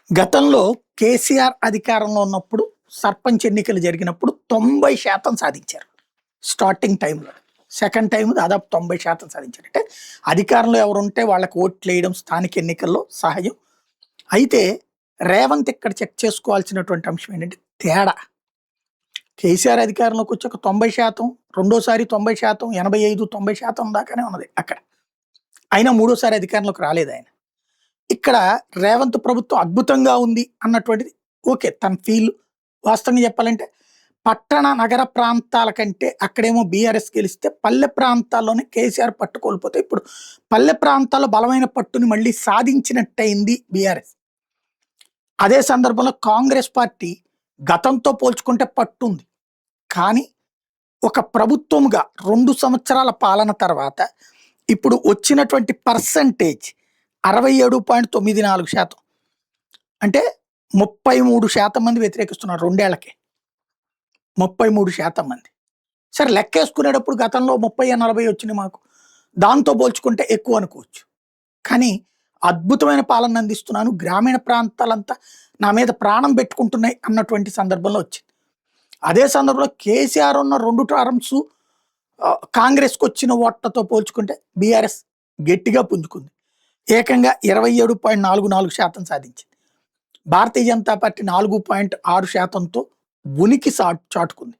గతంలో కేసీఆర్ అధికారంలో ఉన్నప్పుడు సర్పంచ్ ఎన్నికలు జరిగినప్పుడు 90% సాధించారు. స్టార్టింగ్ టైంలో. సెకండ్ టైమ్ దాదాపు 90% సాధించారు. అంటే అధికారంలో ఎవరుంటే వాళ్ళకి ఓట్లేయడం స్థానిక ఎన్నికల్లో సహజం. అయితే రేవంత్ ఇక్కడ చెక్ చేసుకోవాల్సినటువంటి అంశం ఏంటంటే తేడా. కేసీఆర్ అధికారంలోకి వచ్చాక 90%, రెండోసారి 90%, 85, 90% దాకానే ఉన్నది అక్కడ. అయినా మూడోసారి అధికారంలోకి రాలేదు ఆయన. ఇక్కడ రేవంత్ ప్రభుత్వం అద్భుతంగా ఉంది అన్నటువంటిది ఓకే. తన ఫీల్ వాస్తవంగా చెప్పాలంటే పట్టణ నగర ప్రాంతాల కంటే అక్కడేమో బీఆర్ఎస్ గెలిస్తే పల్లె ప్రాంతాల్లోనే కేసీఆర్ పట్టు కోల్పోతే ఇప్పుడు పల్లె ప్రాంతాల్లో బలమైన పట్టుని మళ్ళీ సాధించినట్టయింది బీఆర్ఎస్. అదే సందర్భంలో కాంగ్రెస్ పార్టీ గతంతో పోల్చుకుంటే పట్టుంది. కానీ ఒక ప్రభుత్వంగా 2 సంవత్సరాల పాలన తర్వాత ఇప్పుడు వచ్చినటువంటి పర్సంటేజ్ 67.94%. అంటే 33% మంది వ్యతిరేకిస్తున్నారు 2 ఏళ్లకే. 33% మంది. సరే లెక్కేసుకునేటప్పుడు గతంలో 30-40 వచ్చినాయి మాకు. దాంతో పోల్చుకుంటే ఎక్కువ అనుకోవచ్చు. కానీ అద్భుతమైన పాలన అందిస్తున్నాను, గ్రామీణ ప్రాంతాలంతా నా మీద ప్రాణం పెట్టుకుంటున్నాయి అన్నటువంటి సందర్భంలో వచ్చింది. అదే సందర్భంలో కేసీఆర్ ఉన్న 2 టర్మ్స్ కాంగ్రెస్కి వచ్చిన ఓట్లతో పోల్చుకుంటే బీఆర్ఎస్ గట్టిగా పుంజుకుంది. ఏకంగా 27.44% సాధించింది. భారతీయ జనతా పార్టీ 4.6%తో ఉనికి చాటుకుంది.